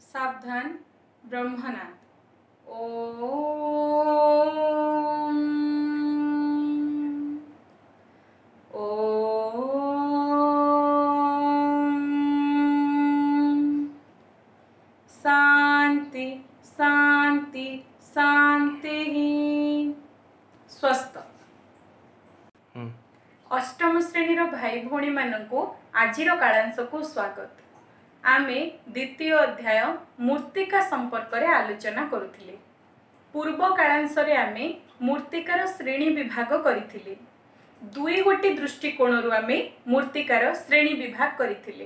सावधान ब्रह्मनाथ। ओम ओम शांति शांति शांति। स्वस्थ। अष्टम श्रेणीर भाई भौणी मानकु आजिर कालांश को स्वागत। आमे द्वितीय अध्याय मूर्तिका संपर्क रे आलोचना करुथिले। पूर्व कालांश रे आमे मूर्तिकार श्रेणी विभाग करिथिले। दुई गोटी दृष्टिकोण आमे मूर्तिकार श्रेणी विभाग करिथिले।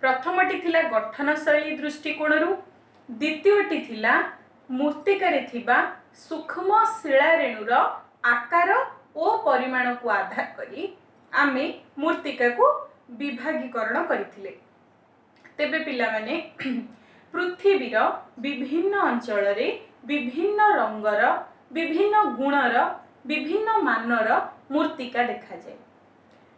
प्रथमटी थिला गठनशैली दृष्टिकोण, द्वितीयटी थिला मूर्तिकारे थिबा सूक्ष्म शिला रेणुर आकार ओ परिमाण को आधार करी आमे मूर्तिका को विभागीकरण करिथिले। तेबे पिला माने पृथ्वीर विभिन्न अंचल रे विभिन्न रंगर, विभिन्न गुणर, विभिन्न मानर मूर्तिका देखा जाए।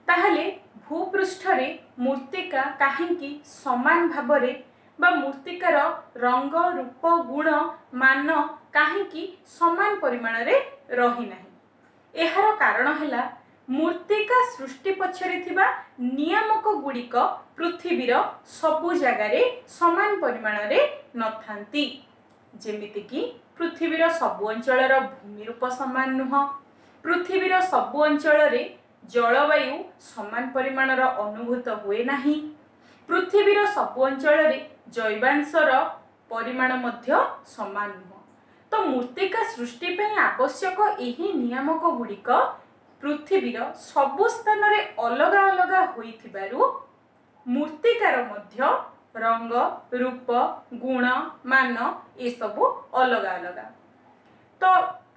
ताहले भूपृष्ठ रे मूर्तिका काहेकि समान भाबरे बा मूर्तिकार रंग रूप गुण मान काहेकि समान परिमाण रे रही नाही। एहार कारण हैला मूर्तिका सृष्टि पछरे थिबा नियामक गुड़िक पृथ्वीर सबु जगारे समान परिमाण रे नथांती। जेमिति कि पृथ्वीर सबु अंचलर भूमि रूप समान नुह, पृथ्वीर सबु अंचल रे जलवायु समान परिमाणर अनुभूत हुए नाही, पृथ्वीर सबु अंचल रे जैवांशर परिमाण मध्य समान नुह। तो मूर्तिका सृष्टि पे आवश्यक एही नियामक गुड़िक पृथ्वीर सबु स्थान रे अलगा अलगा होइथिबारु मूर्तिकार मध्य रंग रूप गुण मान ए सबु अलगा अलगा। तो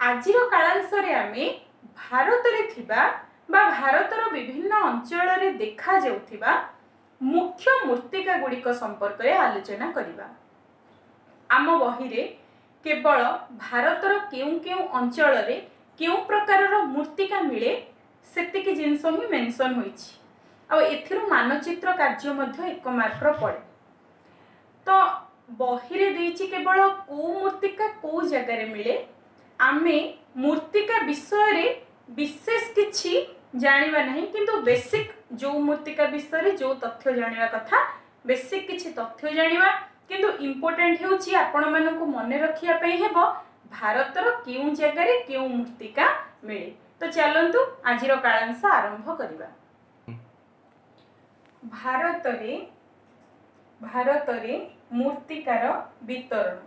आजिर कालांश रे आमे भारत रे थिबा बा भारतर विभिन्न अंचल रे देखा जाउथिबा मुख्य मूर्तिका गुड़िक संपर्क रे आलोचना करिबा। आम बही रे केवल भारतर केउ केउ अंचल रे केउ प्रकारर मूर्तिका मिले सेतिकी जिंस ही मेंशन होइछि। आ एथिरु मानचित्र कार्य मध्य 1 मार्क पड़े। तो बही रे देइछि केवल को मूर्तिका को जगह रे मिले। आमे मूर्तिका विषय रे विशेष किछि जानिबा नहीं, किंतु बेसिक जो मूर्तिका विषय रे जो तथ्य जानिबा कथा बेसिक किछि तथ्य जानिबा, किंतु इंपोर्टेंट हेउछि आपण मानकु मने रखिया पई हेबो भारतर केउ जगह रे केउ मूर्तिका मिले। तो चलंतु आजिर कालांश आरंभ करिबा। भारत रे मूर्तिकार वितरण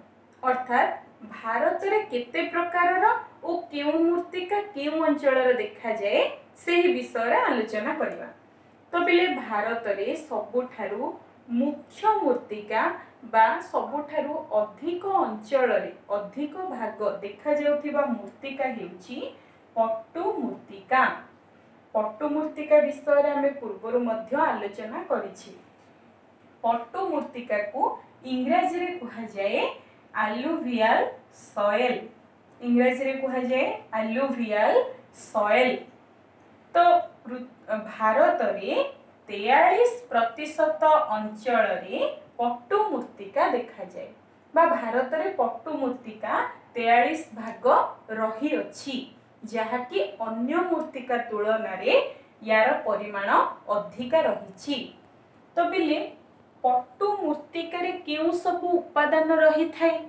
अर्थात भारत रे केते प्रकारर ओ केउ मूर्तिका केउ अंचल रे देखा जाए सेही विषय रे आलोचना करिबा। तो बिले भारत रे सबुठारु मुख्य मूर्तिका बा सबुठारु अधिक अंचल रे अधिक भाग देखा जाउथिबा मूर्तिका हेउची पट्टु मूर्तिका। पट्टु मूर्तिका विषय रे हमें पूर्वरु मध्य आलोचना करिछि। पट्टु मूर्तिका को इंग्रजी रे कहा जाए अलुवियल सॉइल। इंग्रजी रे कहा जाए अलुवियल सॉइल। तो भारत रे 43% अंचल रे पट्टु मूर्तिका देखा जाए बा भारत रे पट्टु मूर्तिका 43 भाग रही अछि, जहा कि अन्य मूर्तिका तुलना रे यार परिमाण अधिका रहिछि। तो बिले पट्टु मूर्तिका रे केउ सब उपादान रही थाए?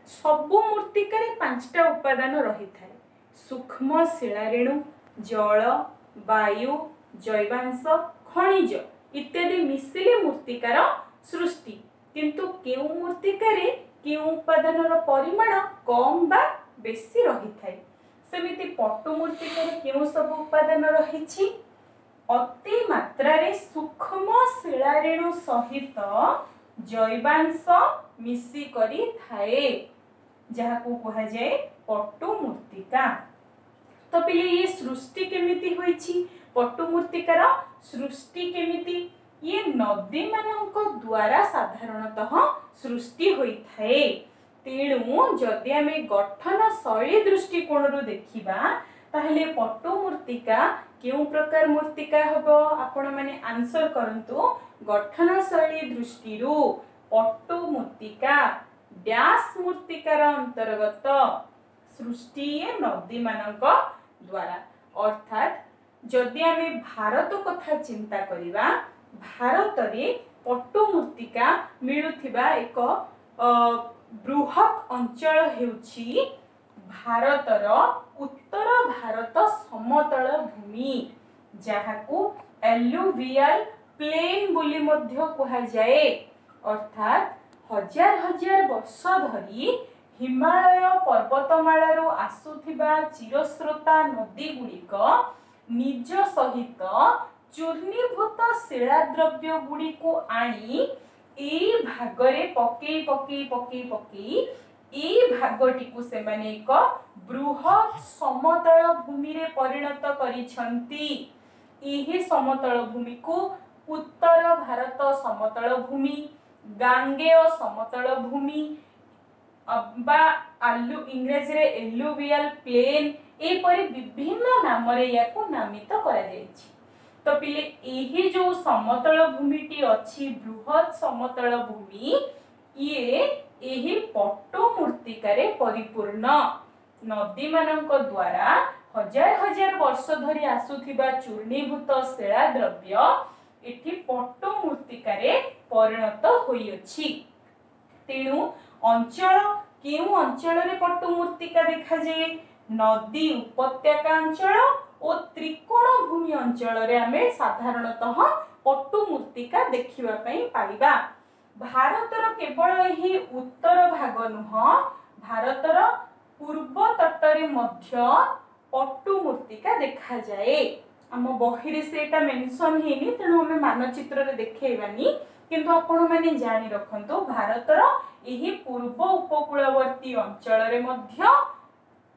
सबु मूर्तिका रे 5टा उपादान रही थाए। सूक्ष्म शिलारेणु, जल, वायु, जैवांश, खनिज इत्यादि मिसिले मूर्तिकार सृष्टि। किंतु केउ मूर्तिका रे केउ उपादानर परिमाण कम बा बेसी रही थाए। सेमिति पट्टु मूर्तिका रे केउ सब उपादान रहिछि? अति मात्रा रे सूक्ष्म शिलारेणु सहित जैवांश मिसी करी थाए, जहा को कहा जाए पट्टु मूर्तिका। तो पिले ये सृष्टि केमिति होइछि? पट्टु मूर्तिकार सृष्टि केमिति? ये नदी मानक द्वारा साधारणतः सृष्टि होई थाए। तेणु जदि आमे गठन शैली दृष्टिकोण देखिबा ताहले पट्टु मूर्तिका केउ प्रकार मूर्तिका हबो? आपण माने आंसर करंतु। गठन शैली दृष्टिरु पट्टु मूर्तिका डैश मूर्तिकार अंतर्गत सृष्टि नदी मानक द्वारा। अर्थात जदि आमे भारत कथा चिंता करिबा भारत रे पट्टु मूर्तिका मिलुथिबा एक बृहत अंचल हेउछि भारतर उत्तर भारत समतल भूमि जहाकू एलुवियल प्लेन बोली मध्य कहा जाए। अर्थात हजार हजार वर्ष धरी हिमालय पर्वतमालारू आसुथिबा चिरस्रोता नदी गुड़िक निज सहित चूर्णीभूत शिलाद्रव्य गुड़िक आनी एई भागरे पकई पकई पकई पकई एई भागटिकु सेमाने एक बृहत समतल भूमि रे परिणत करिसंती। एही समतल भूमि को उत्तर भारत समतल भूमि, गांगेय समतल भूमि बा आलु इंग्रजी रे एलुवियल प्लेन एपरि विभिन्न नाम रे याको नामित करा जायछि। तो पिले एही जो समतल भूमिटी अछि बृहत समतल भूमि ये एही पट्टु मूर्तिकारे परिपूर्ण नदी मानक द्वारा हजार हजार वर्ष धरी आसुथिबा चूर्णीभूत शिला द्रव्य एठी पट्टु मूर्तिकारे परिणत होई अछि। तेणु अंचल केउ अंचल रे पट्टु मूर्तिका देखा जाए नदी उपत्यका अंचल और त्रिकोण भूमि अंचल रे आमे साधारणतः पट्टु मूर्तिका देखिबा पई पाइबा। भारतर केवल एही उत्तर भाग नुह भारतर पूर्व तटरे मध्य पट्टु मूर्तिका देखा जाए। आम बही रे सेटा मेंशन हेनी तेणु हमें मानचित्र रे देखैबानी किंतु आपण माने जानि रखंतो भारतर एही पूर्व उपकूलवर्ती अंचल रे मध्य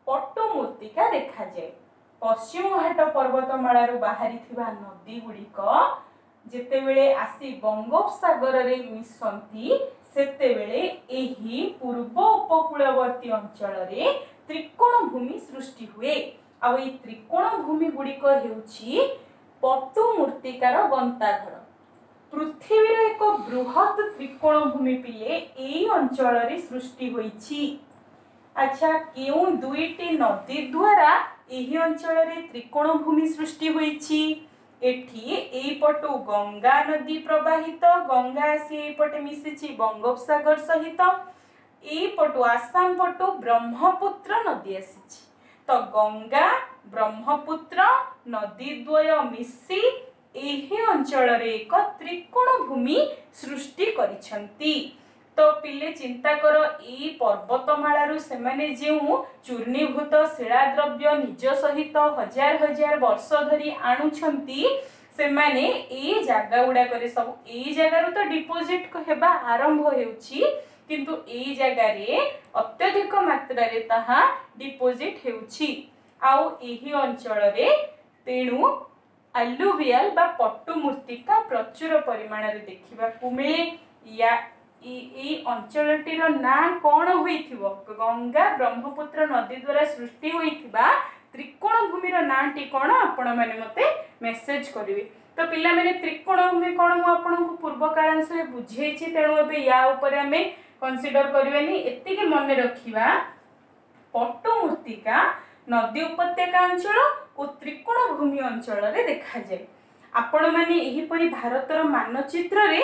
पट्टु मूर्तिका देखा जाए। पश्चिम घाट पर्वतमालारू बाहरी थिबा नदी गुड़िक जेतेबेले आसी बंगोपसागर रे मिसंती सेतेबेले एही पूर्व उपकूलवर्ती अंचल रे त्रिकोण भूमि सृष्टि हुए। आ ए त्रिकोण भूमि गुड़िक हेउछि पट्टु मूर्तिकार गंताघर। पृथ्वी रे एक बृहत त्रिकोण भूमि पिले एई अंचल रे सृष्टि होईछि। अच्छा केउ दुईटी नदी द्वारा एही अंचल रे त्रिकोण भूमि सृष्टि होईछि। एठी एई पटु गंगा नदी प्रवाहित गंगा आसी एई पटे मिसिछि बंगोपसागर सहित एई पटु आसाम पटु ब्रह्मपुत्र नदी आसीछि। तो गंगा ब्रह्मपुत्र नदी द्वय मिसी एही अंचल रे एक त्रिकोण भूमि सृष्टि करिसंती। तो पिले चिंता कर एई पर्वतमालारू सेमाने जेउ चूर्णीभूत शिलाद्रव्य निज सहित हजार हजार वर्ष धरी आणुछंती सेमाने एई जागा गुडा करे सब एई जागारू तो डिपोजिट हेबा आरंभ हेउछि किंतु एई जागा रे अत्यधिक मात्रा रे ताहा डिपोजिट हेउछि। आउ एही अंचल रे तेणु एलुवियल बा पट्टु मूर्तिका प्रचुर परिमाण रे देखिबा को मिले। या ई अंचलटीर ना कौन होइथिबो गंगा ब्रह्मपुत्र नदी द्वारा सृष्टि होइथिबा त्रिकोण भूमिर नाटी कौन आपण माने मते मेसेज करिवे। तो पिला माने त्रिकोण भूमि कौन मु आपन को पूर्व कालांश रे बुझेछि तेणु एबे या ऊपर हमें कंसीडर करबेनी। एतिके मन रखिबा पट्टु मूर्तिका नदी उपत्यका अंचल और त्रिकोण भूमि अंचल रे देखा जाए। आपण माने एही परि भारतर मानचित्र रे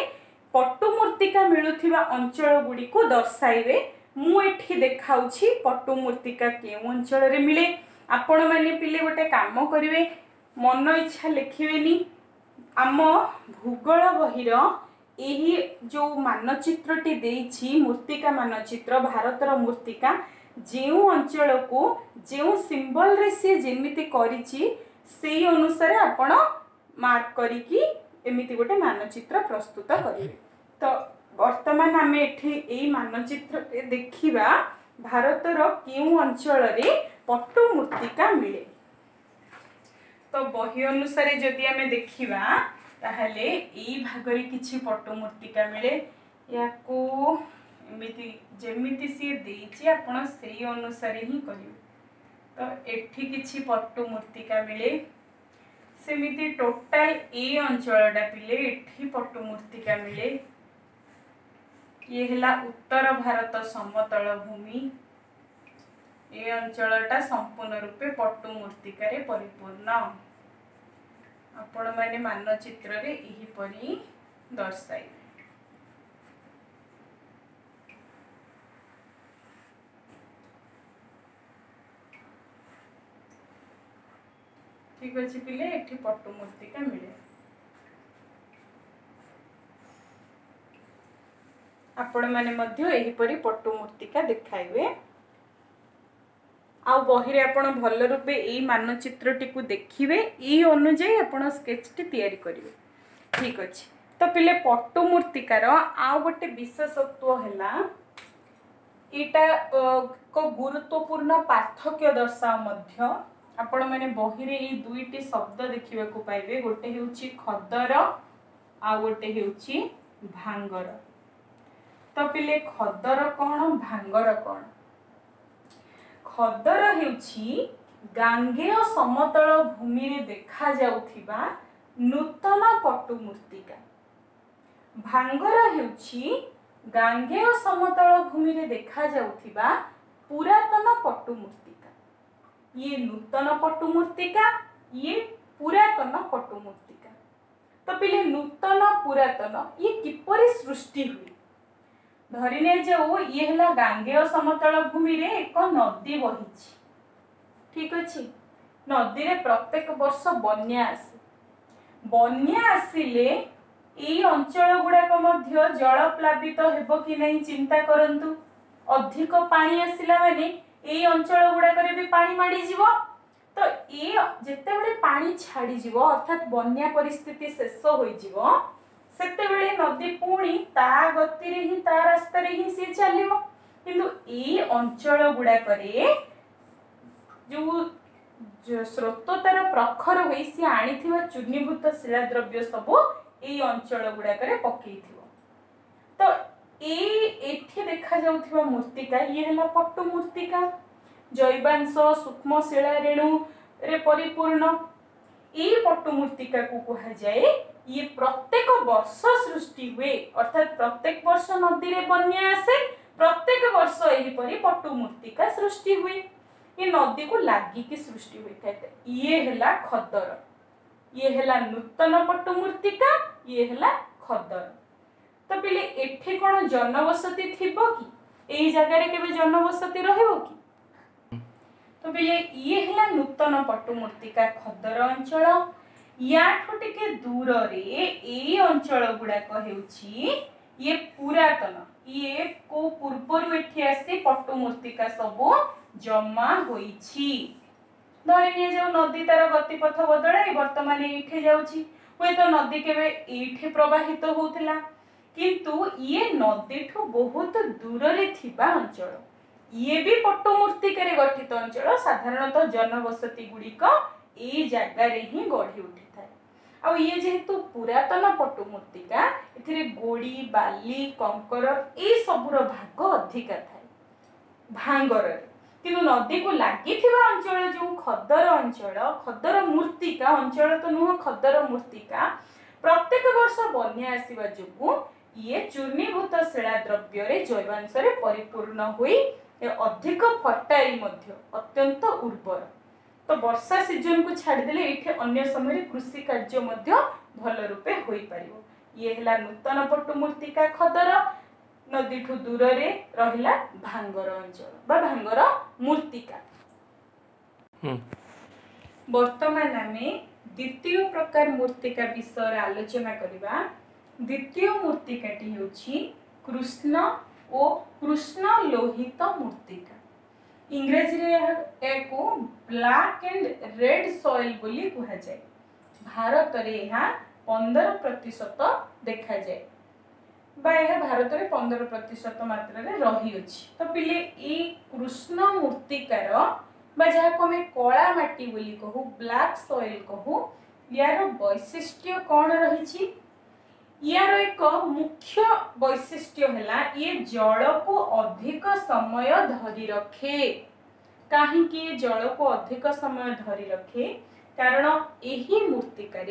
पट्टु मूर्तिका मिलुथिबा अंचल गुडी को दर्शाइबे। मु एठी देखाउछि पट्टु मूर्तिका केउ अंचल रे मिले। आपण माने पिले गोटे काम करिवे मन इच्छा लिखिबेनी आम भूगोल बहिर एही जो मानचित्रटी देइछि मूर्तिका मानचित्र भारतर मूर्तिका जेउ अंचल को जेउ सिंबल रे से जेमिति करिछि सेही अनुसार आपण मार्क करिकी एमिति गोटे मानचित्र प्रस्तुत करिवे। तो वर्तमान आमे एठी एई मानचित्र देखिबा भारतर केउ अंचल रे पट्टु मूर्तिका मिले। तो बही अनुसार जदि आमे देखिबा ताहले एई भागरे किछि पट्टु मूर्तिका मिले। याकू एमिति जेमिति सी देइछि आपण सेही अनुसार ही करिवे। तो एठी किछि पट्टु मूर्तिका मिले सेमिति टोटल ए अंचलटा पिले एठी पट्टु मूर्तिका मिले। ये हैला उत्तर भारत समतल भूमि। ये अंचलटा संपूर्ण रूपे पट्टू मूर्तिका रे परिपूर्ण। आपण माने मानचित्र रे एही परी दर्शाइबे। ठीक अच्छे पिले एठी पट्टू मूर्तिका मिले। आपण माने मध्य एही परी पट्टू मूर्तिका देखाइबे। आ बही रे आपण भल रूपे एई मानचित्रटी को देखिबे, एई अनुसार आपण स्केच टी तैयारी करिवे। ठीक अछि। तो पिले पट्टू मूर्तिकार आ गोटे विशेषत्व हैला एटा को गुरुत्वपूर्ण पार्थक्य दर्शा मध्य। आपण माने बही रे एई दुईटी शब्द देखिबा को पाइबे, गोटे हेउची खदर आ गोटे हेउची भांगर। तो पिले खदर कोन भांगर कोन? खदर हेउची गांगेय समतल भूमि रे देखा जाउथिबा नूतन पट्टू मूर्तिका। भांगर हेउची गांगेय समतल भूमि रे देखा जाउथिबा पुरातन पट्टू मूर्तिका। ये नूतन पट्टू मूर्तिका, ये पुरातन पट्टू मूर्तिका। तो पिले नूतन पुरातन ये किपरि सृष्टि हुई? धरिने जो ये हला गांगेय समतल भूमि रे एक नदी बहिछि। ठीक अछि। नदी रे प्रत्येक वर्ष बन्या आसे। बन्या आसिले एई अंचल गुडाक मध्य जल प्लावित हेबो कि नहीं चिंता करंतु। अधिक पानी आसिला माने एई अंचल गुडाक रे भी पानी माडी जीवो। तो ए जेते बेले पानी छाडी जीवो अर्थात बन्या परिस्थिति शेष होई जीवो, सेते बेले नदी पुणी ता गति रे ही ता रास्ता रे ही से चलिवो। किंतु एई अंचल गुडाक रे जो स्रोत तार प्रखर होई से आनीथिबा चूर्णीभूत शिला द्रव्य सब एई अंचल गुडाक रे पकेइथिबो। तो एठी देखा जाउथिबा मूर्तिका ये हला पट्टू मूर्तिका। जैवांश सूक्ष्म शिला रेणु रे परिपूर्ण एई पट्टू मूर्तिका को कहा जाए। ये प्रत्येक वर्ष सृष्टि हुए, अर्थात प्रत्येक वर्ष नदी रे बन्या आसे, प्रत्येक वर्ष एही परी पट्टू मूर्तिका सृष्टि हुए। ये नदी को लागी की सृष्टि हुई था। ये हला खदर, ये हला नूतन पट्टू मूर्तिका, ये हला खदर। तो पिले एठी कोन जनबसति थिबो कि? एई जगह रे केबे जनबसति रहिबो कि? तो पिले ये हला नूतन पट्टू मूर्तिका खदर अंचल। याठो टिके दूर रे एई अंचल गुडाक हेउची ये पुरातन। ये को पूर्वरु एठी आसी पट्टू मूर्तिका सब जमा होईछि। धरिने जो नदी तार गतिपथ बदलाय वर्तमान एठी जाउछि। होय तो नदी केबे एठी प्रवाहित होउथिला, किंतु ये नदी ठो बहुत दूर रे थिबा अंचल। ये भी पट्टू मूर्तिका रे गठित अंचल। साधारणतः जनबसति गुड़िक ए जगह रे ही गढ़ी उठी थाए। आ ये जेहेतु पुरातन पट्टू मूर्तिका, एथिरे गोड़ी बाली कंकर ए सबुर भाग अधिका थाए भांगर रे। किंतु नदी को लागी थिबा अंचल जो खदर अंचल, खदर मूर्तिका अंचल तो नुह, खदर मूर्तिका प्रत्येक वर्ष बन्या आसीबा जोगु ये चूर्णीभूत शिला द्रव्य रे जैवांश रे परिपूर्ण होई अधिक फर्टाइल मध्य अत्यंत उर्वर। तो वर्षा सीजन को छाड़ देले एठे अन्य समय कृषि कार्य मध्य भल रूपे होई परिबो। ये हला नूतन पट्टू मूर्तिका खदर। नदी ठू दूर रे रहिला भांगर अंचल बा भांगर मूर्तिका। वर्तमान आमे द्वितीय प्रकार मूर्तिका विषय रे आलोचना करिबा। द्वितीय मूर्तिकाटी हेउछि कृष्ण ओ कृष्ण लोहित मूर्तिका। इंग्रजी रे एको ब्लैक एंड रेड सॉइल बोली कहा जाए। भारत रे यह 15% देखा जाए बा यह भारत रे 15% मात्रा रे रही अछि। तो पिले ए कृष्ण मूर्तिकार बा जहा को हमें कला माटी बोली कहू, ब्लैक सॉइल कहू, यार वैशिष्ट्य कौन रही? यार एक मुख्य वैशिष्ट्य है ये जल को अधिक समय धरी रखे। कहीं जल को अधिक समय धरी रखे कारण यही मूर्तिका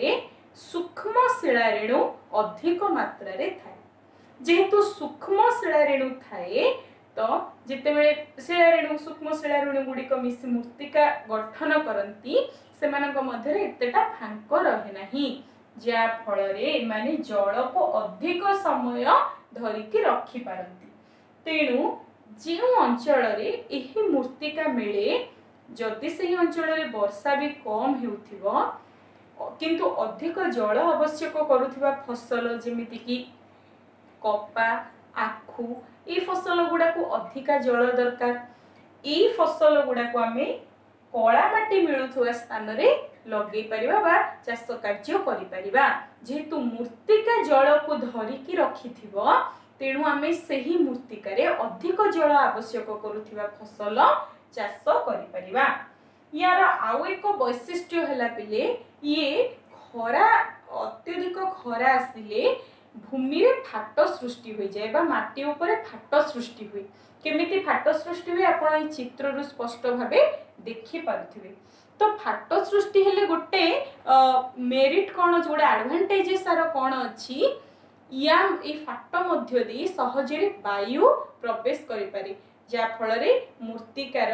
सूक्ष्म शिला रेणु अधिक मात्रा रे थाए। जेहेतु सूक्ष्म शिला रेणु थाए तो जितेबेले शिला रेणु सूक्ष्म शिला रेणु गुड़िक मिसी मूर्तिका गठन करती सेमानक मध्यरे एतेटा फांक रहे नाही जा फल रे माने जल को अधिक समय धरिकी रखी पारंती। तेणु जो अंचल रे एही मूर्तिका मिले जदि से अंचल रे वर्षा भी कम हेउथिबो किंतु अधिक जल आवश्यक करुथिबा फसल जेमिति कि कपा आखु ये फसल गुड़ा को अधिका जल दरकार ये फसल गुड़ा को आमे कला माटी मिलुथुवा स्थान रे लगे परिबा बा चाष कार्य करि परिबा जेहेतु मूर्तिका जल को धरिकी रखिथिबो तेणु आमे सही मूर्तिका रे अधिक जल आवश्यक करुथिबा फसल चाष करि परिबा। यार आउ एक वैशिष्ट्य हैला पिले ये खरा अत्यधिक खरा आसिले भूमि रे फाट सृष्टि हो जाए बा माटी ऊपर फाट सृष्टि हुए केमिति फाट सृष्टि हुए आपण ए चित्र रु स्पष्ट भाबे देखि पारुथिबे। तो फाट सृष्टि हेले गोटे मेरिट कोन जोडे एडवांटेजेस सार कोन अछि या ए फाट मध्य दे सहजरे वायु प्रवेश करि पारे जा फल रे मूर्तिकार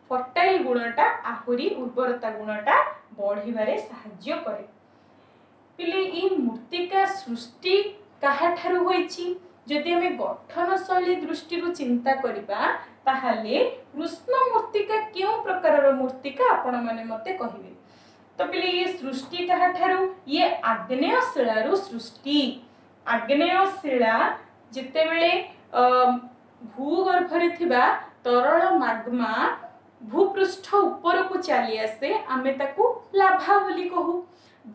फर्टाइल गुणटा आहुरी उर्वरता गुणटा बढ़िबारे सहाय्य करे। पिले ई मूर्तिका सृष्टि काहाठारु होईची जदि हमें गठन शैली दृष्टि चिंता करिबा ताहाले कृष्ण मूर्तिका क्यों प्रकार मूर्तिका आपण माने मते कहिबे। तो पिले ये सृष्टि काहाठारु ये आग्नेय शिलारु सृष्टि आग्नेय शिला जेतेबेले भूगर्भ रे थिबा तरल माग्मा भूपृष्ठ ऊपर को चली आसे आमे ताकू लाभा बोली कहू।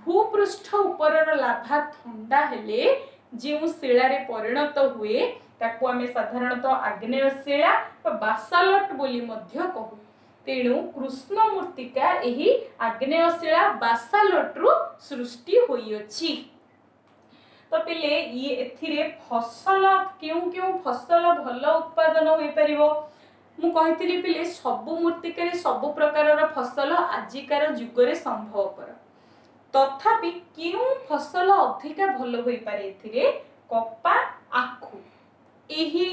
भूपृष्ठ ऊपर लाभा ठंडा हेले जो शिला रे परिणत हुए ताकू आमे साधारणतः आग्नेय शिला व बासाल्ट बोली मध्य कहू। तेणु कृष्ण मूर्तिका एही आग्नेय शिला बासाल्ट रु सृष्टि होई अछि। तो पिले ये एथिरे फसल क्यों फसल भल उत्पादन होई परिबो मु कहितली पिले सबु मूर्तिका रे सबु प्रकार फसल आजिकार जुगरे संभवपर तथापि क्यों फसल अधिका भल होई पारे एथिरे कपा आखु एही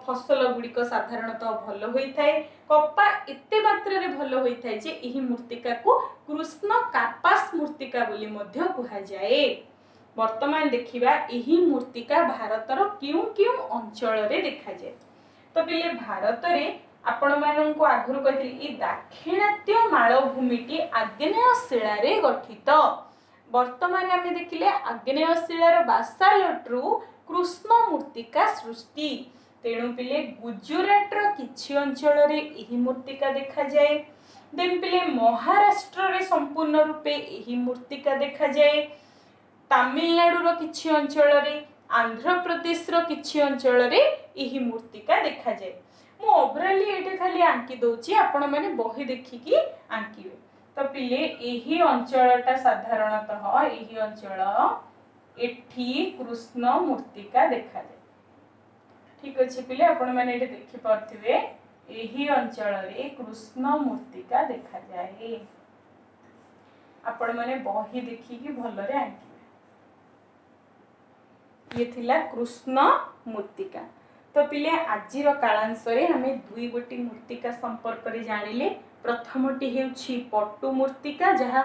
फसल गुड़िक साधारणतः भल होई थाए। कपा एते मात्रा रे भल होई थाए जे एही मूर्तिका को कृष्ण कार्पास मूर्तिका बोली मध्य कहा जाए। वर्तमान देखिबा एही मूर्तिका भारतर क्यों अंचल रे देखा जाए। तो पिले भारत रे आपण मानन को आगुरु कहितली ई दाक्षिणात्य मालभूमिटी आग्नेय शिला रे गठित। वर्तमान आमे देखिले आग्नेय शिलार बासाल्ट रु कृष्ण मूर्तिका सृष्टि। तेणु पिले गुजरात रो किछि अंचल रे एही मूर्तिका देखा जाए। देन पिले महाराष्ट्र रे संपूर्ण रूपे एही मूर्तिका देखा जाए। तमिलनाडु रो किछि अंचल रे आंध्र प्रदेश रो किछि अंचल रे एही मूर्तिका देखा जाए। मु ओवरऑली एटे खाली आंकी दोची आपण माने बही देखिकी आंकीबे। तो पिले एही अंचलटा साधारणतः एही अंचल एठी कृष्ण मूर्तिका देखा जाए। ठीक अछि पिले आपण माने एटे देखि परथिबे एही अंचल रे कृष्ण मूर्तिका देखा जाए। आपण माने बही देखिकी भलरे आंकी ये थिला कृष्ण मूर्तिका। तो पिले आजिर कालांश रे हमें दुई गोटी मूर्तिका संपर्क रे जानिले। प्रथमटी हेउछि पट्टू मूर्तिका जहा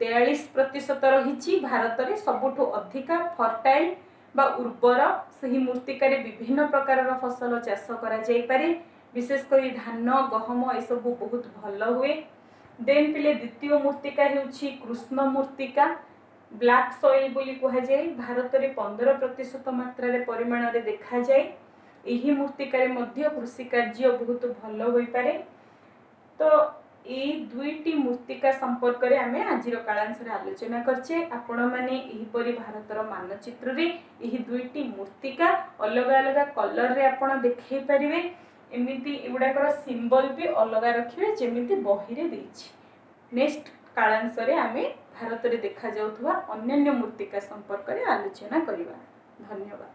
43% रहिछि भारत रे सबुठो अधिका फर्टाइल बा उर्वर सही मूर्तिका रे विभिन्न प्रकार फसल चाष करा जाई पारे विशेष करी धान गहम ए सब बहुत भल हुए। देन पिले द्वितीय मूर्तिका हेउछि कृष्ण मूर्तिका ब्लैक सॉइल बोली कहा जाए। भारत रे 15% मात्रा रे परिमाण रे देखा जाए। एही मूर्तिका रे मध्य कृषि कार्य बहुत भल होई पारे। तो ए दुईटी मूर्तिका संपर्क रे आमे आजिर कालांश रे आलोचना करछे। आपण माने एही परि भारतर मानचित्र रे एही दुईटी मूर्तिका अलग अलग कलर रे आपण देखै परिबे। एमिति एगुडाकर सिंबल भी अलग रखिबे जेमिति बही रे देछि। नेक्स्ट कालांश रे आमे भारत रे देखा जाउथवा अन्य मूर्तिका संपर्क रे आलोचना करिबा। धन्यवाद।